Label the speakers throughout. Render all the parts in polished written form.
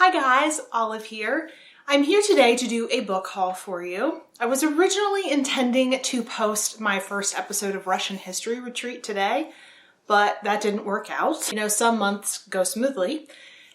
Speaker 1: Hi guys, Olive here. I'm here today to do a book haul for you. I was originally intending to post my first episode of Russian History Retreat today, but that didn't work out. You know, some months go smoothly,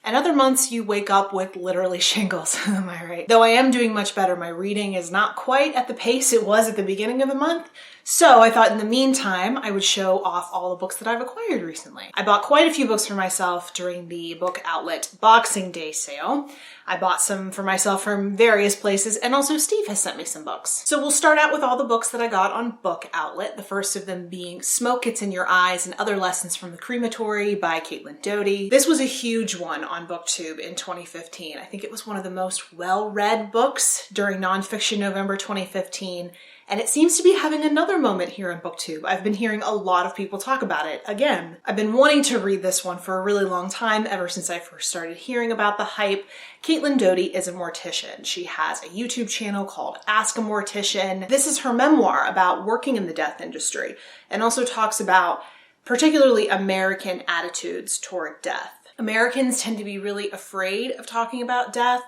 Speaker 1: and other months you wake up with literally shingles, am I right? Though I am doing much better, my reading is not quite at the pace it was at the beginning of the month, so I thought in the meantime I would show off all the books that I've acquired recently. I bought quite a few books for myself during the Book Outlet Boxing Day sale. I bought some for myself from various places, and also Steve has sent me some books. So we'll start out with all the books that I got on Book Outlet, the first of them being Smoke Gets in Your Eyes and Other Lessons from the Crematory by Caitlin Doughty. This was a huge one on BookTube in 2015. I think it was one of the most well-read books during Nonfiction November 2015. And it seems to be having another moment here on BookTube. I've been hearing a lot of people talk about it again. I've been wanting to read this one for a really long time, ever since I first started hearing about the hype. Caitlin Doughty is a mortician. She has a YouTube channel called Ask a Mortician. This is her memoir about working in the death industry, and also talks about particularly American attitudes toward death. Americans tend to be really afraid of talking about death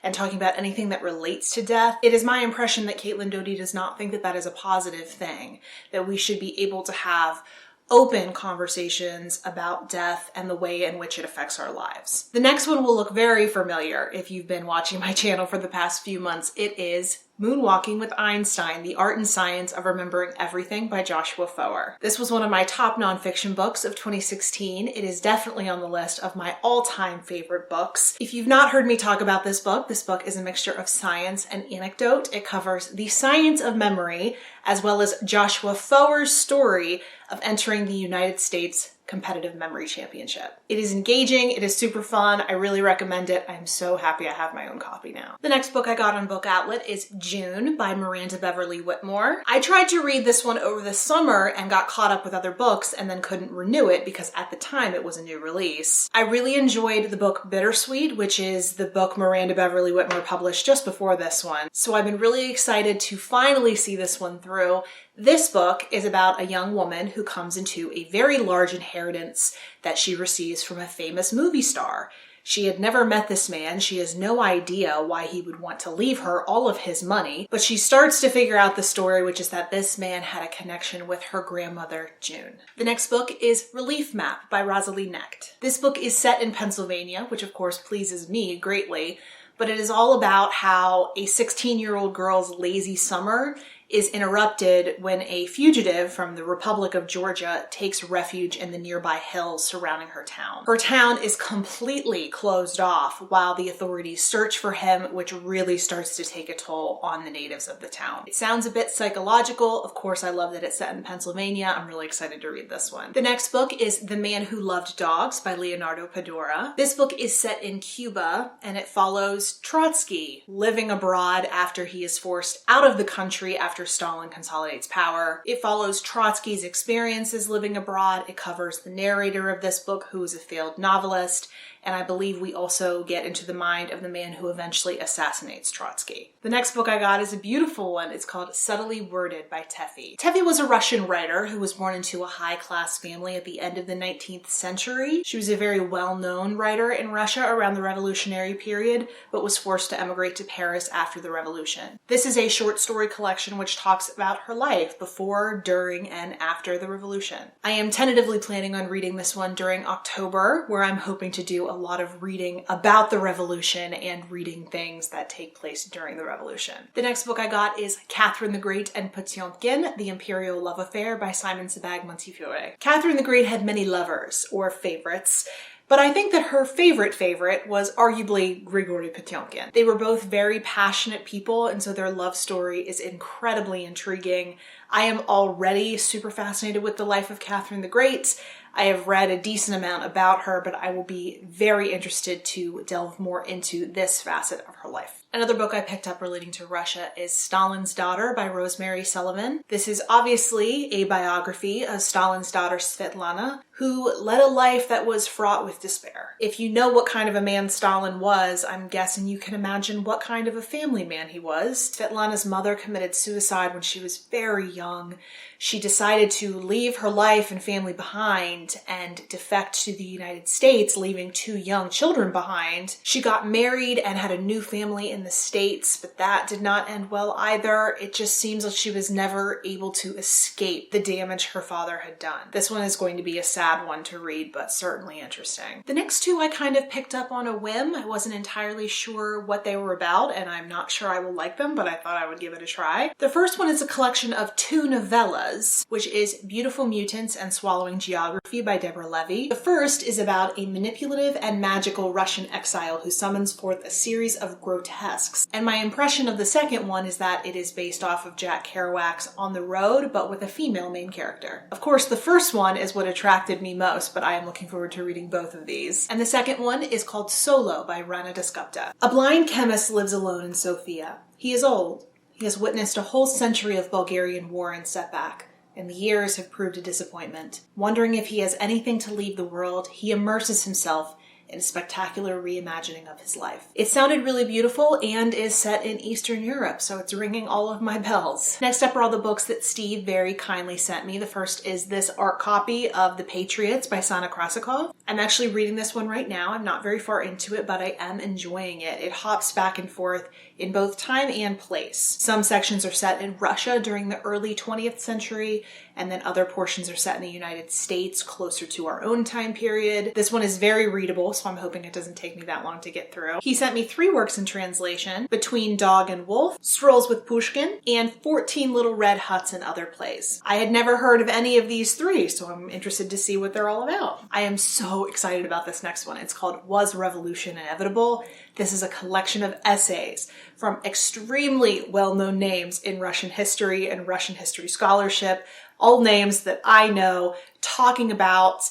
Speaker 1: and talking about anything that relates to death. It is my impression that Caitlin Doughty does not think that that is a positive thing, that we should be able to have open conversations about death and the way in which it affects our lives. The next one will look very familiar if you've been watching my channel for the past few months. It is Moonwalking with Einstein, The Art and Science of Remembering Everything by Joshua Foer. This was one of my top nonfiction books of 2016. It is definitely on the list of my all-time favorite books. If you've not heard me talk about this book is a mixture of science and anecdote. It covers the science of memory, as well as Joshua Foer's story of entering the United States Competitive Memory Championship. It is engaging, it is super fun, I really recommend it. I'm so happy I have my own copy now. The next book I got on Book Outlet is June by Miranda Beverly Whitmore. I tried to read this one over the summer and got caught up with other books and then couldn't renew it because at the time it was a new release. I really enjoyed the book Bittersweet, which is the book Miranda Beverly Whitmore published just before this one. So I've been really excited to finally see this one through. This book is about a young woman who comes into a very large inheritance that she receives from a famous movie star. She had never met this man. She has no idea why he would want to leave her all of his money, but she starts to figure out the story, which is that this man had a connection with her grandmother, June. The next book is Relief Map by Rosalie Knecht. This book is set in Pennsylvania, which of course pleases me greatly, but it is all about how a 16-year-old girl's lazy summer is interrupted when a fugitive from the Republic of Georgia takes refuge in the nearby hills surrounding her town. Her town is completely closed off while the authorities search for him, which really starts to take a toll on the natives of the town. It sounds a bit psychological. Of course, I love that it's set in Pennsylvania. I'm really excited to read this one. The next book is The Man Who Loved Dogs by Leonardo Padura. This book is set in Cuba, and it follows Trotsky living abroad after he is forced out of the country after Stalin consolidates power. It follows Trotsky's experiences living abroad. It covers the narrator of this book, who is a failed novelist, and I believe we also get into the mind of the man who eventually assassinates Trotsky. The next book I got is a beautiful one. It's called Subtly Worded by Teffy. Teffy was a Russian writer who was born into a high-class family at the end of the 19th century. She was a very well-known writer in Russia around the revolutionary period, but was forced to emigrate to Paris after the revolution. This is a short story collection which talks about her life before, during, and after the revolution. I am tentatively planning on reading this one during October, where I'm hoping to do a lot of reading about the revolution and reading things that take place during the revolution. The next book I got is Catherine the Great and Potemkin, The Imperial Love Affair by Simon Sebag Montefiore. Catherine the Great had many lovers, or favorites, but I think that her favorite was arguably Grigory Potemkin. They were both very passionate people, and so their love story is incredibly intriguing. I am already super fascinated with the life of Catherine the Great. I have read a decent amount about her, but I will be very interested to delve more into this facet of her life. Another book I picked up relating to Russia is Stalin's Daughter by Rosemary Sullivan. This is obviously a biography of Stalin's daughter Svetlana, who led a life that was fraught with despair. If you know what kind of a man Stalin was, I'm guessing you can imagine what kind of a family man he was. Svetlana's mother committed suicide when she was very young. She decided to leave her life and family behind and defect to the United States, leaving 2 young children behind. She got married and had a new family in the States, but that did not end well either. It just seems like she was never able to escape the damage her father had done. This one is going to be a sad one to read, but certainly interesting. The next 2 I kind of picked up on a whim. I wasn't entirely sure what they were about, and I'm not sure I will like them, but I thought I would give it a try. The first one is a collection of 2 novellas, which is Beautiful Mutants and Swallowing Geography by Deborah Levy. The first is about a manipulative and magical Russian exile who summons forth a series of grotesques. And my impression of the second one is that it is based off of Jack Kerouac's On the Road, but with a female main character. Of course, the first one is what attracted me most, but I am looking forward to reading both of these. And the second one is called Solo by Rana Dasgupta. A blind chemist lives alone in Sofia. He is old. He has witnessed a whole century of Bulgarian war and setback, and the years have proved a disappointment. Wondering if he has anything to leave the world, he immerses himself in a spectacular reimagining of his life. It sounded really beautiful and is set in Eastern Europe, so it's ringing all of my bells. Next up are all the books that Steve very kindly sent me. The first is this art copy of The Patriots by Sana Krasikov. I'm actually reading this one right now. I'm not very far into it, but I am enjoying it. It hops back and forth in both time and place. Some sections are set in Russia during the early 20th century, and then other portions are set in the United States closer to our own time period. This one is very readable, so I'm hoping it doesn't take me that long to get through. He sent me 3 works in translation: Between Dog and Wolf, Strolls with Pushkin, and 14 Little Red Huts and Other Plays. I had never heard of any of these 3, so I'm interested to see what they're all about. I am so excited about this next one. It's called Was Revolution Inevitable? This is a collection of essays from extremely well-known names in Russian history and Russian history scholarship, all names that I know, talking about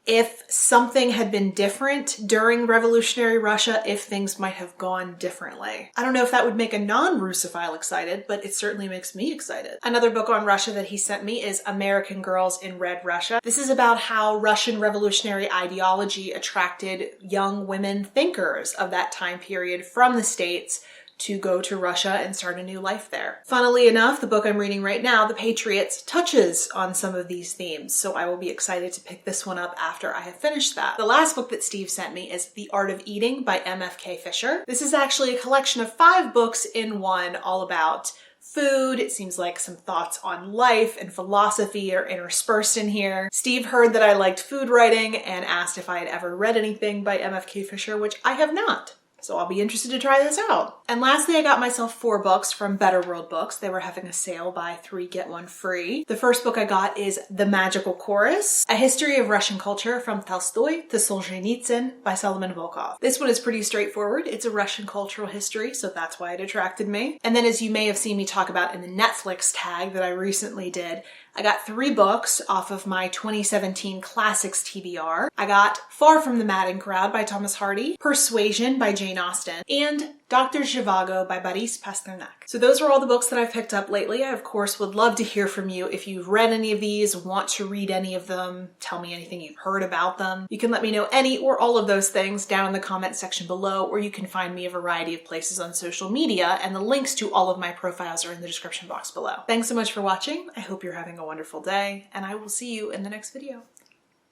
Speaker 1: if something had been different during revolutionary Russia, if things might have gone differently. I don't know if that would make a non-Russophile excited, but it certainly makes me excited. Another book on Russia that he sent me is American Girls in Red Russia. This is about how Russian revolutionary ideology attracted young women thinkers of that time period from the States to go to Russia and start a new life there. Funnily enough, the book I'm reading right now, The Patriots, touches on some of these themes, so I will be excited to pick this one up after I have finished that. The last book that Steve sent me is The Art of Eating by M.F.K. Fisher. This is actually a collection of 5 books in one, all about food. It seems like some thoughts on life and philosophy are interspersed in here. Steve heard that I liked food writing and asked if I had ever read anything by M.F.K. Fisher, which I have not. So I'll be interested to try this out. And lastly, I got myself 4 books from Better World Books. They were having a sale, buy 3, get 1 free. The first book I got is The Magical Chorus, A History of Russian Culture from Tolstoy to Solzhenitsyn by Solomon Volkov. This one is pretty straightforward. It's a Russian cultural history, so that's why it attracted me. And then, as you may have seen me talk about in the Netflix tag that I recently did, I got 3 books off of my 2017 Classics TBR. I got Far from the Madding Crowd by Thomas Hardy, Persuasion by Jane Austen, and Dr. Zhivago by Boris Pasternak. So those are all the books that I've picked up lately. I, of course, would love to hear from you. If you've read any of these, want to read any of them, tell me anything you've heard about them. You can let me know any or all of those things down in the comment section below, or you can find me a variety of places on social media, and the links to all of my profiles are in the description box below. Thanks so much for watching. I hope you're having a wonderful day, and I will see you in the next video.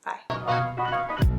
Speaker 1: Bye.